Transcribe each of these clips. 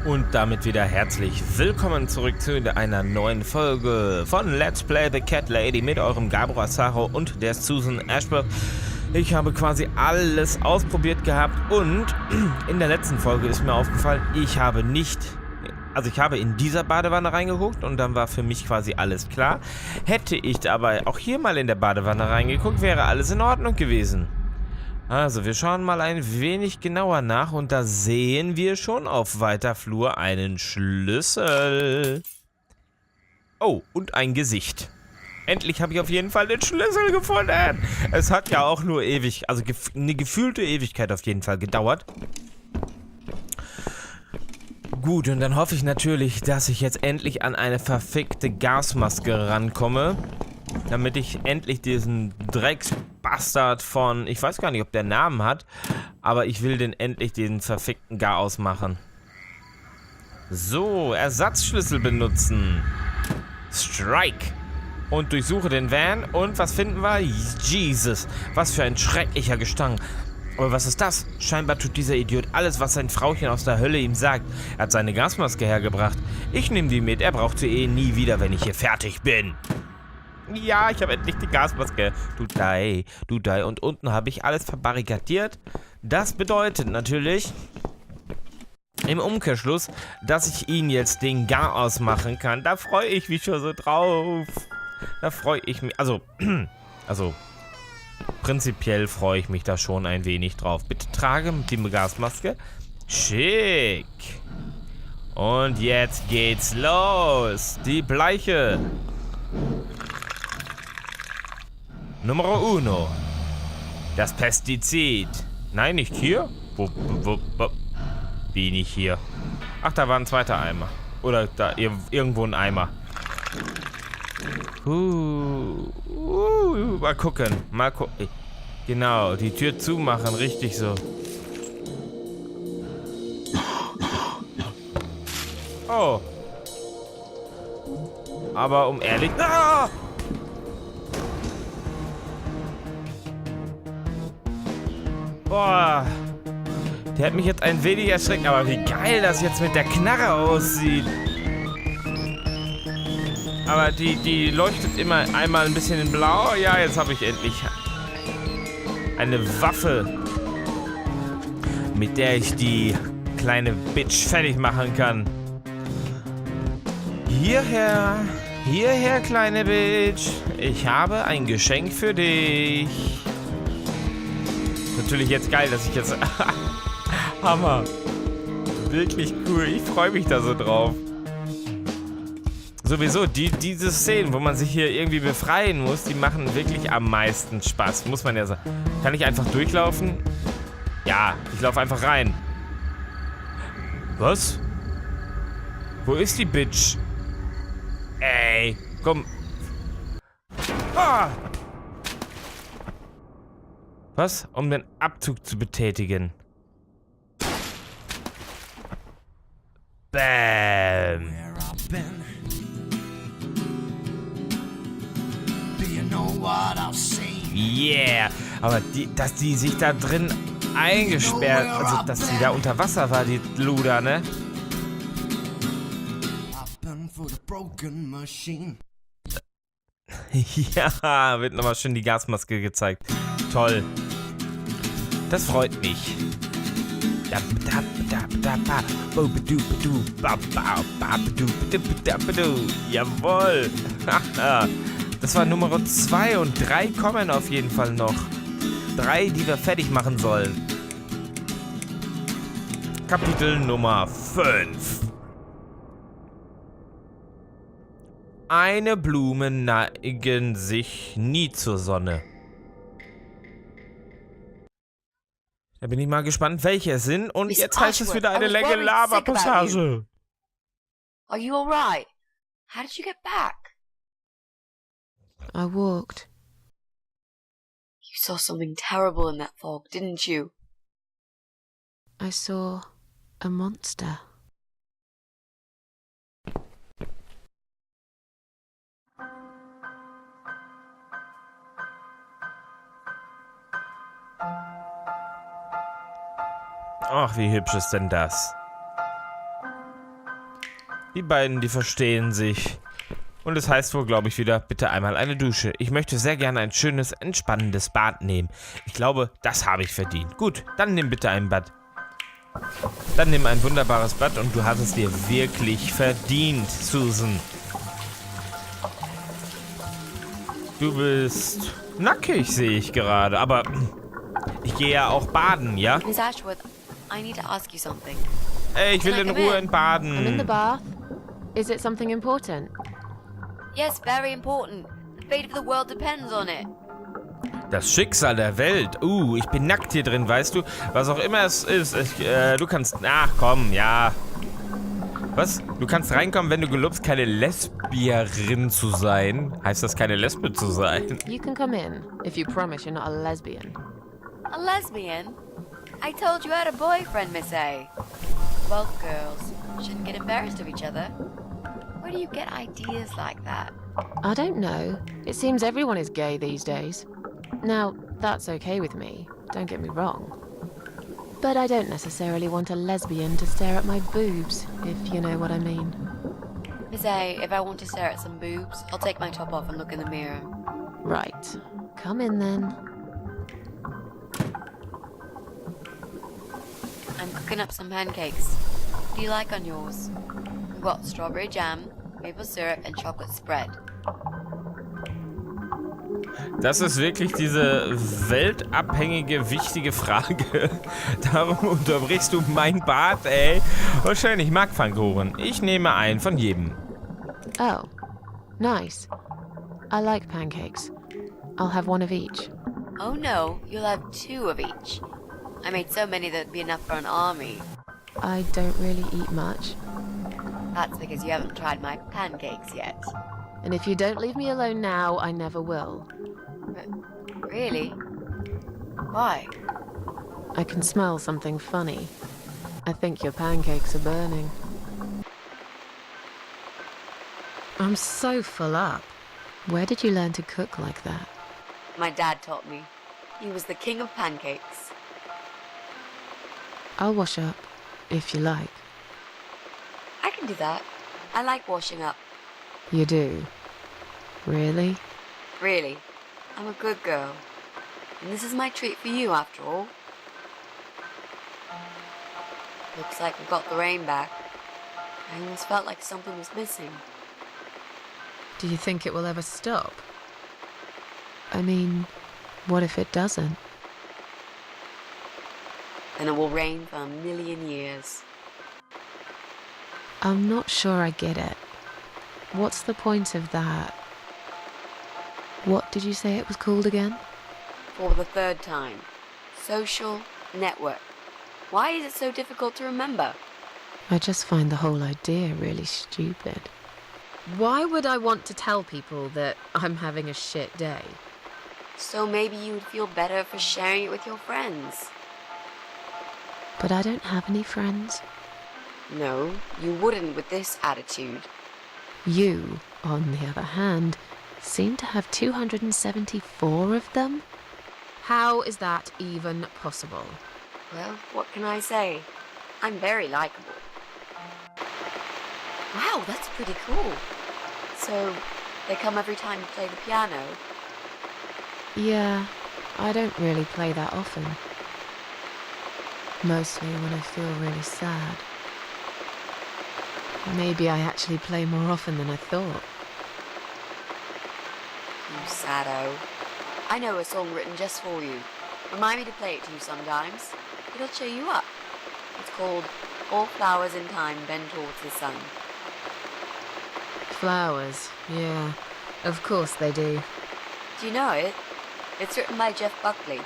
Und damit wieder herzlich willkommen zurück zu einer neuen Folge von Let's Play the Cat Lady mit eurem Gabriel Saro und der Susan Ashworth. Ich habe quasi alles ausprobiert gehabt und in der letzten Folge ist mir aufgefallen, ich habe in dieser Badewanne reingeguckt und dann war für mich quasi alles klar. Hätte ich aber auch hier mal in der Badewanne reingeguckt, wäre alles in Ordnung gewesen. Also, wir schauen mal ein wenig genauer nach und da sehen wir schon auf weiter Flur einen Schlüssel. Oh, und ein Gesicht. Endlich habe ich auf jeden Fall den Schlüssel gefunden. Es hat ja auch nur eine gefühlte Ewigkeit auf jeden Fall gedauert. Gut, und dann hoffe ich natürlich, dass ich jetzt endlich an eine verfickte Gasmaske rankomme. Damit ich endlich diesen Drecksbastard von... Ich weiß gar nicht, ob der Namen hat. Aber ich will endlich den verfickten Gar ausmachen. So, Ersatzschlüssel benutzen. Strike. Und durchsuche den Van. Und was finden wir? Jesus. Was für ein schrecklicher Gestank. Aber was ist das? Scheinbar tut dieser Idiot alles, was sein Frauchen aus der Hölle ihm sagt. Er hat seine Gasmaske hergebracht. Ich nehme die mit. Er braucht sie nie wieder, wenn ich hier fertig bin. Ja, ich habe endlich die Gasmaske. Du die. Und unten habe ich alles verbarrikadiert. Das bedeutet natürlich im Umkehrschluss, dass ich ihn jetzt den Gar ausmachen kann. Da freue ich mich schon so drauf. Da freue ich mich. Also, prinzipiell freue ich mich da schon ein wenig drauf. Bitte trage die Gasmaske. Schick. Und jetzt geht's los. Die Bleiche. Nummer uno. Das Pestizid. Nein, nicht hier? Wie nicht hier? Ach, da war ein zweiter Eimer. Oder da irgendwo ein Eimer. Mal gucken. Genau, die Tür zumachen. Richtig so. Oh. Aber um ehrlich... Ah! Boah, der hat mich jetzt ein wenig erschreckt, aber wie geil das jetzt mit der Knarre aussieht. Aber die leuchtet immer einmal ein bisschen in blau. Ja, jetzt habe ich endlich eine Waffe, mit der ich die kleine Bitch fertig machen kann. Hierher, kleine Bitch. Ich habe ein Geschenk für dich. Natürlich jetzt geil, dass ich jetzt... Hammer. Wirklich cool. Ich freue mich da so drauf. Sowieso, diese Szenen, wo man sich hier irgendwie befreien muss, die machen wirklich am meisten Spaß. Muss man ja sagen. Kann ich einfach durchlaufen? Ja, ich laufe einfach rein. Was? Wo ist die Bitch? Ey, komm. Ah! Was? Um den Abzug zu betätigen. Bam. Yeah. Aber dass die sich da drin eingesperrt, also dass die da unter Wasser war, die Luder, ne? Ja, wird nochmal schön die Gasmaske gezeigt. Toll. Das freut mich. Jawohl. Das war Nummer 2 und 3 kommen auf jeden Fall noch. 3, die wir fertig machen sollen. Kapitel Nummer 5. Eine Blume neigen sich nie zur Sonne. Da bin ich mal gespannt, welche es sind. Und Miss jetzt heißt es wieder eine Ashworth, I was Länge worried sick about Laberpassage. Are you alright? How did you get back? I walked. You saw something terrible in that fog, didn't you? I saw a monster. Ach, wie hübsch ist denn das? Die beiden, die verstehen sich. Und es heißt wohl, glaube ich, wieder, bitte einmal eine Dusche. Ich möchte sehr gerne ein schönes, entspannendes Bad nehmen. Ich glaube, das habe ich verdient. Gut, dann nimm bitte ein Bad. Dann nimm ein wunderbares Bad und du hast es dir wirklich verdient, Susan. Du bist nackig, sehe ich gerade. Aber ich gehe ja auch baden, ja? Miss Ashworth, I need to ask you something. Ey, ich will Can I in come Ruhe in? entbaden. I'm in the bath. Is it something important? Yes, very important. The fate of the world depends on it. Das Schicksal der Welt. Ich bin nackt hier drin, weißt du? Was auch immer es ist. Du kannst... Ach, komm, ja. Was? Du kannst reinkommen, wenn du gelobst, keine Lesbierin zu sein. Heißt das, keine Lesbe zu sein? You can come in if you promise you're not a lesbian. A lesbian? I told you I had a boyfriend, Miss A. Both girls shouldn't get embarrassed of each other. Where do you get ideas like that? I don't know. It seems everyone is gay these days. Now, that's okay with me, don't get me wrong. But I don't necessarily want a lesbian to stare at my boobs, if you know what I mean. Miss A, if I want to stare at some boobs, I'll take my top off and look in the mirror. Right. Come in then. I'm cooking up some pancakes. What do you like on yours? We've got strawberry jam, maple syrup, and chocolate spread. Das ist wirklich diese weltabhängige, wichtige Frage. Darum unterbrichst du mein Bad, ey. Oh, schön, ich mag Pfannkuchen. Ich nehme einen von jedem. Oh, nice. I like pancakes. I'll have one of each. Oh no, you'll have 2 of each. I made so many that'd be enough for an army. I don't really eat much. That's because you haven't tried my pancakes yet. And if you don't leave me alone now, I never will. Really? Why? I can smell something funny. I think your pancakes are burning. I'm so full up. Where did you learn to cook like that? My dad taught me. He was the king of pancakes. I'll wash up, if you like. I can do that. I like washing up. You do? Really? Really. I'm a good girl. And this is my treat for you, after all. Looks like we've got the rain back. I almost felt like something was missing. Do you think it will ever stop? I mean, what if it doesn't? Then it will rain for a million years. I'm not sure I get it. What's the point of that? What did you say it was called again? For the 3rd time. Social network. Why is it so difficult to remember? I just find the whole idea really stupid. Why would I want to tell people that I'm having a shit day? So maybe you would feel better for sharing it with your friends. But I don't have any friends. No, you wouldn't with this attitude. You, on the other hand, seem to have 274 of them? How is that even possible? Well, what can I say? I'm very likable. Wow, that's pretty cool. So, they come every time you play the piano? Yeah, I don't really play that often. Mostly when I feel really sad. Maybe I actually play more often than I thought. You saddo. I know a song written just for you. Remind me to play it to you sometimes. It'll cheer you up. It's called All Flowers in Time Bend Towards the Sun. Flowers, yeah. Of course they do. Do you know it? It's written by Jeff Buckley.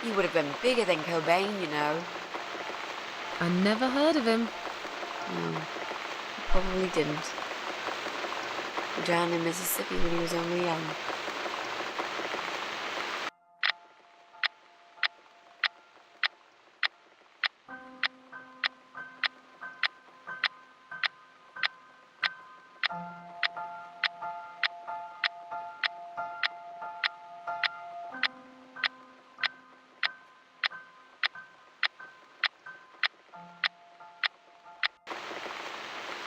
He would have been bigger than Cobain, you know. I never heard of him. No, he probably didn't. He drowned in Mississippi when he was only young.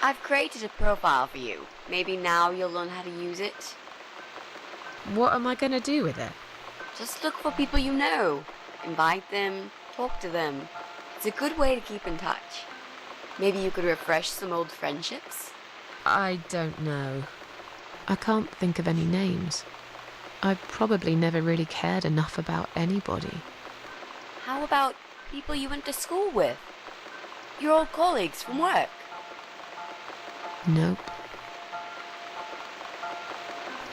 I've created a profile for you. Maybe now you'll learn how to use it. What am I gonna do with it? Just look for people you know. Invite them, talk to them. It's a good way to keep in touch. Maybe you could refresh some old friendships? I don't know. I can't think of any names. I probably never really cared enough about anybody. How about people you went to school with? Your old colleagues from work? Nope.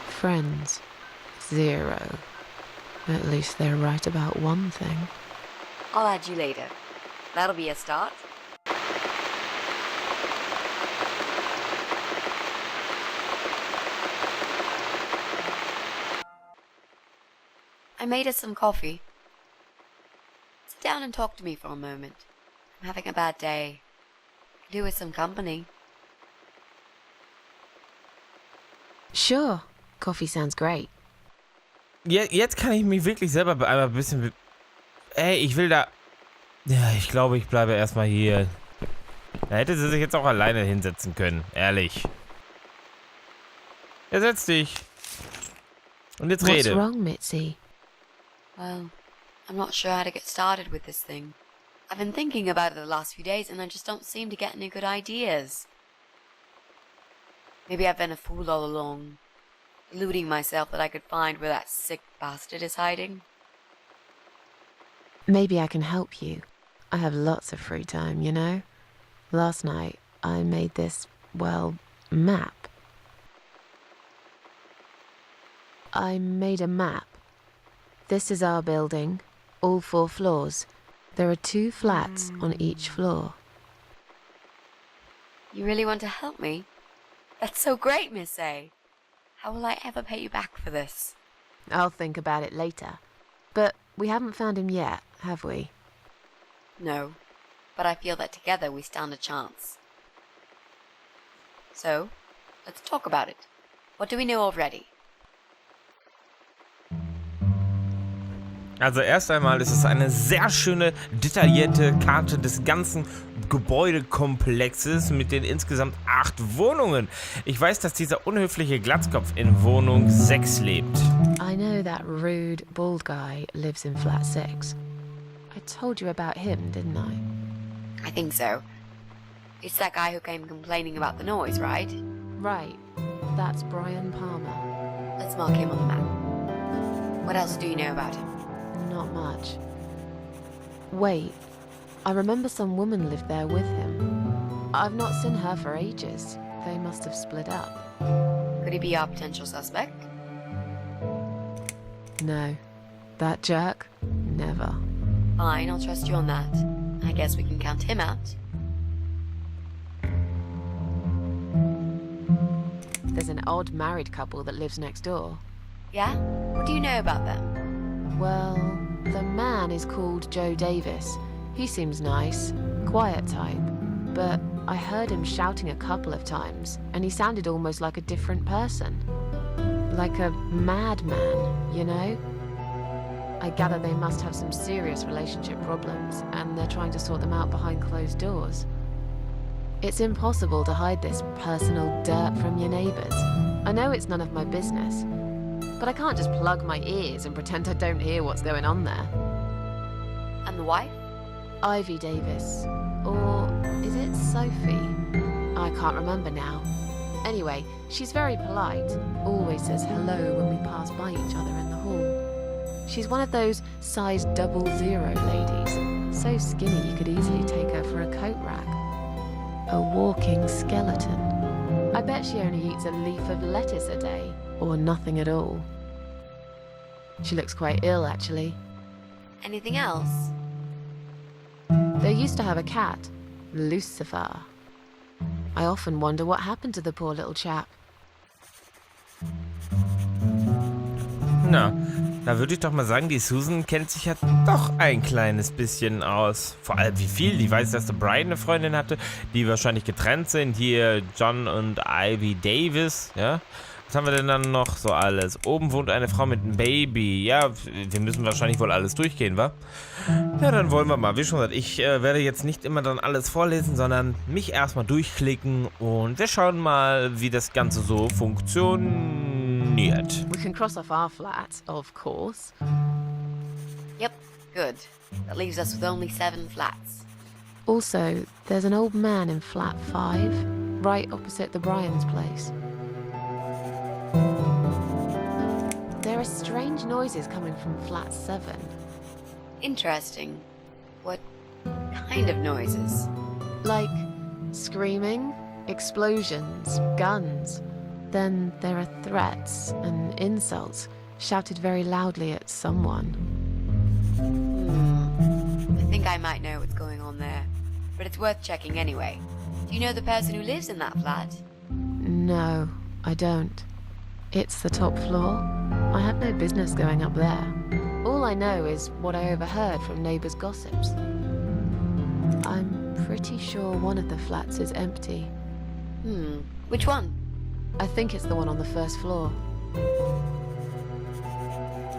Friends. 0. At least they're right about one thing. I'll add you later. That'll be a start. I made us some coffee. Sit down and talk to me for a moment. I'm having a bad day. Could do with some company. Sure. Coffee sounds great. Jetzt kann ich mich wirklich selber einmal ein bisschen... Ey, ich will da... Ja, ich glaube, ich bleibe erstmal hier. Da hätte sie sich jetzt auch alleine hinsetzen können. Ehrlich. Ja, setz dich. Und jetzt What's rede. wrong, Mitzi? Well, I'm not sure how to get started with this thing. I've been thinking about it the last few days and I just don't seem to get any good ideas. Maybe I've been a fool all along, deluding myself that I could find where that sick bastard is hiding. Maybe I can help you. I have lots of free time, you know? Last night, I made this, well, map. I made a map. This is our building, all 4 floors. There are 2 flats on each floor. You really want to help me? That's so great, Miss A. How will I ever pay you back for this? I'll think about it later. But we haven't found him yet, have we? No, but I feel that together we stand a chance. So, let's talk about it. What do we know already? Also erst einmal ist es eine sehr schöne, detaillierte Karte des ganzen Gebäudekomplexes mit den insgesamt 8 Wohnungen. Ich weiß, dass dieser unhöfliche Glatzkopf in Wohnung 6 lebt. I know that rude, bald guy lives in flat 6. I told you about him, didn't I? I think so. It's that guy who came complaining about the noise, right? Right. That's Brian Palmer. Let's mark him on the map. What else do you know about him? Not much. Wait, I remember some woman lived there with him. I've not seen her for ages. They must have split up. Could he be our potential suspect? No. That jerk? Never. Fine, I'll trust you on that. I guess we can count him out. There's an odd married couple that lives next door. Yeah? What do you know about them? Well, the man is called Joe Davis. He seems nice, quiet type. But I heard him shouting a couple of times, and he sounded almost like a different person. Like a madman, you know? I gather they must have some serious relationship problems, and they're trying to sort them out behind closed doors. It's impossible to hide this personal dirt from your neighbours. I know it's none of my business, but I can't just plug my ears and pretend I don't hear what's going on there. And the wife? Ivy Davis. Or is it Sophie? I can't remember now. Anyway, she's very polite. Always says hello when we pass by each other in the hall. She's one of those size 00 ladies. So skinny you could easily take her for a coat rack. A walking skeleton. I bet she only eats a leaf of lettuce a day, or nothing at all. She looks quite ill, actually. Anything else? They used to have a cat, Lucifer. I often wonder what happened to the poor little chap. Na, da würde ich doch mal sagen, die Susan kennt sich ja doch ein kleines bisschen aus. Vor allem wie viel. Die weiß, dass der Brian eine Freundin hatte, die wahrscheinlich getrennt sind. Hier John und Ivy Davis, ja. Was haben wir denn dann noch so alles? Oben wohnt eine Frau mit einem Baby. Ja, wir müssen wahrscheinlich wohl alles durchgehen, wa? Ja, dann wollen wir mal. Wie schon gesagt, ich werde jetzt nicht immer dann alles vorlesen, sondern mich erstmal durchklicken und wir schauen mal, wie das Ganze so funktioniert. We can cross off our flat, of course. Yep, good. That leaves us with only 7 flats. Also, there's an old man in flat 5, right opposite the Bryans' place. There are strange noises coming from flat 7. Interesting. What kind of noises? Like screaming, explosions, guns. Then there are threats and insults shouted very loudly at someone. I think I might know what's going on there, but it's worth checking anyway. Do you know the person who lives in that flat? No, I don't. It's the top floor. I have no business going up there. All I know is what I overheard from neighbors' gossips. I'm pretty sure one of the flats is empty. Which one? I think it's the one on the first floor.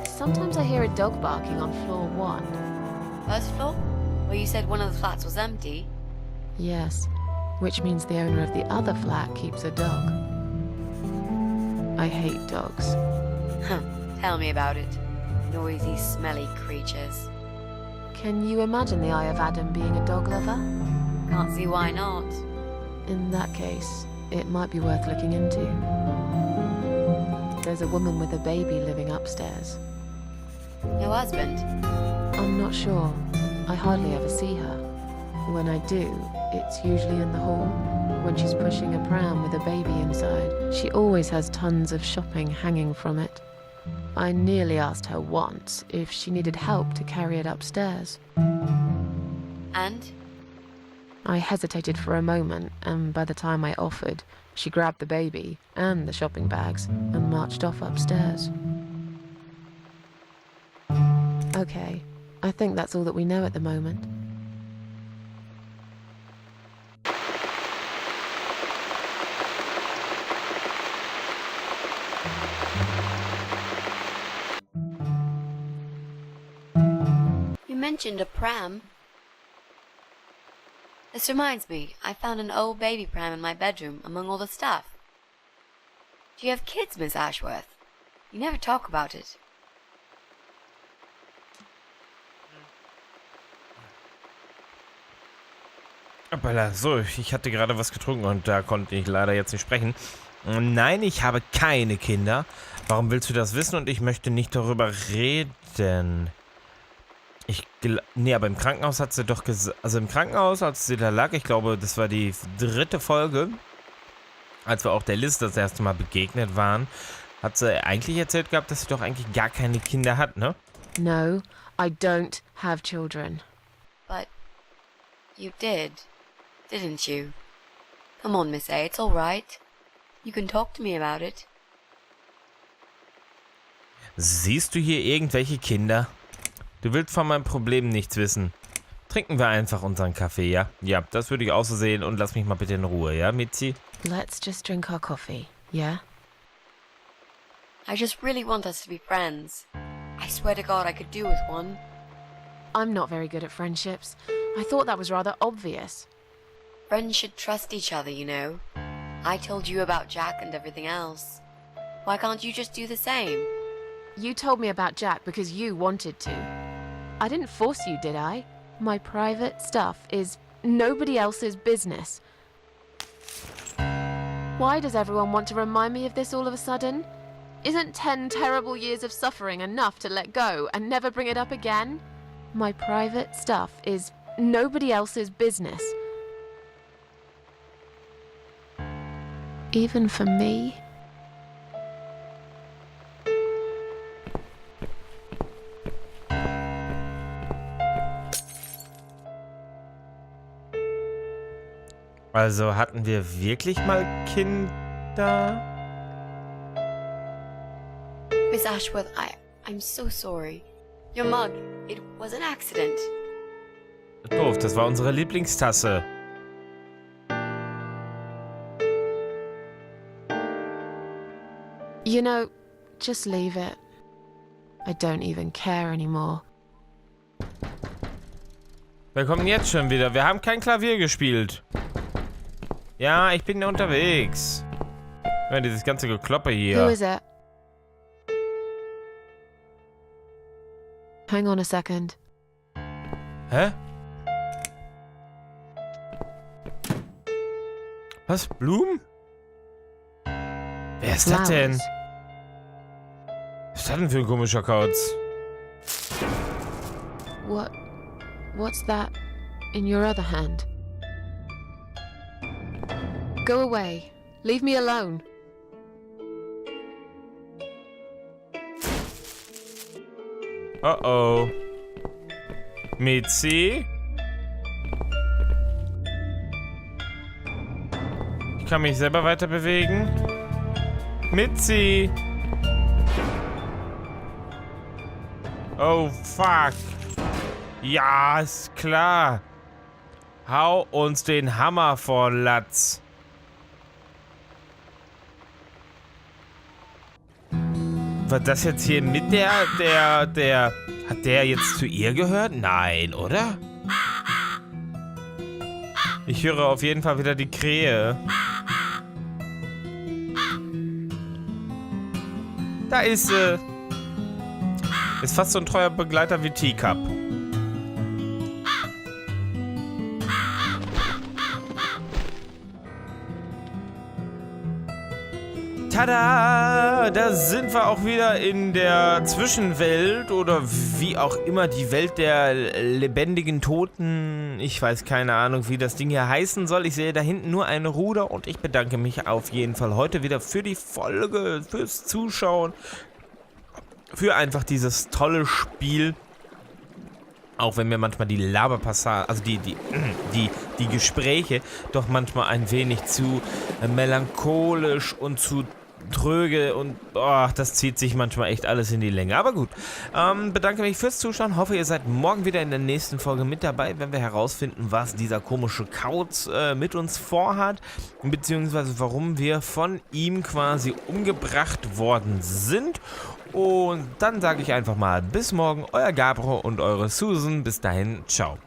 Sometimes I hear a dog barking on floor 1. First floor? Well, you said one of the flats was empty. Yes, which means the owner of the other flat keeps a dog. I hate dogs. Tell me about it. Noisy, smelly creatures. Can you imagine the Eye of Adam being a dog lover? Can't see why not. In that case, it might be worth looking into. There's a woman with a baby living upstairs. No husband? I'm not sure. I hardly ever see her. When I do, it's usually in the hall, when she's pushing a pram with a baby inside. She always has tons of shopping hanging from it. I nearly asked her once if she needed help to carry it upstairs. And? I hesitated for a moment, and by the time I offered, she grabbed the baby and the shopping bags and marched off upstairs. Okay, I think that's all that we know at the moment. You mentioned a pram. This reminds me, I found an old baby pram in my bedroom among all the stuff. Do you have kids, Miss Ashworth? You never talk about it. Hoppala, so, ich hatte gerade was getrunken und da konnte ich leider jetzt nicht sprechen. Nein, ich habe keine Kinder. Warum willst du das wissen und ich möchte nicht darüber reden? Nee, aber im Krankenhaus hat sie doch gesagt, also im Krankenhaus, als sie da lag, ich glaube, das war die 3. Folge, als wir auch der Liz das erste Mal begegnet waren, hat sie eigentlich erzählt gehabt, dass sie doch eigentlich gar keine Kinder hat, ne? No, I don't have children. But you did, didn't you? Come on, Miss A, it's all right. You can talk to me about it. Siehst du hier irgendwelche Kinder? Du willst von meinem Problem nichts wissen. Trinken wir einfach unseren Kaffee, ja? Ja, das würde ich auch so sehen und lass mich mal bitte in Ruhe, ja, Mitzi? Let's just drink our coffee, yeah? I just really want us to be friends. I swear to God I could do with one. I'm not very good at friendships. I thought that was rather obvious. Friends should trust each other, you know. I told you about Jack and everything else. Why can't you just do the same? You told me about Jack because you wanted to. I didn't force you, did I? My private stuff is nobody else's business. Why does everyone want to remind me of this all of a sudden? Isn't 10 terrible years of suffering enough to let go and never bring it up again? My private stuff is nobody else's business. Even for me? Also hatten wir wirklich mal Kinder? Miss Ashworth, I'm so sorry. Your mug, it was an accident. Doof, das war unsere Lieblingstasse. You know, just leave it. I don't even care anymore. Wir kommen jetzt schon wieder. Wir haben kein Klavier gespielt. Ja, ich bin unterwegs. Ja, dieses ganze Gekloppe Who hier. is it? Hang on a second. Hä? Was? Blumen? Wer ist das denn? Flowers. Was ist das denn für ein komischer Kauz? What's that in your other hand? Go away. Leave me alone. Oh oh. Mitzi? Ich kann mich selber weiter bewegen. Mitzi! Oh fuck. Ja, ist klar. Hau uns den Hammer vor Latz. War das jetzt hier mit der... Hat der jetzt zu ihr gehört? Nein, oder? Ich höre auf jeden Fall wieder die Krähe. Da ist sie. Ist fast so ein treuer Begleiter wie Teacup. Tada! Da sind wir auch wieder in der Zwischenwelt oder wie auch immer die Welt der lebendigen Toten. Ich weiß keine Ahnung, wie das Ding hier heißen soll. Ich sehe da hinten nur ein Ruder und ich bedanke mich auf jeden Fall heute wieder für die Folge, fürs Zuschauen, für einfach dieses tolle Spiel. Auch wenn mir manchmal die Laberpassagen, also die Gespräche doch manchmal ein wenig zu melancholisch und zu tröge und das zieht sich manchmal echt alles in die Länge. Aber gut, bedanke mich fürs Zuschauen. Hoffe, ihr seid morgen wieder in der nächsten Folge mit dabei, wenn wir herausfinden, was dieser komische Kauz mit uns vorhat, beziehungsweise warum wir von ihm quasi umgebracht worden sind. Und dann sage ich einfach mal bis morgen, euer Gabro und eure Susan. Bis dahin, ciao.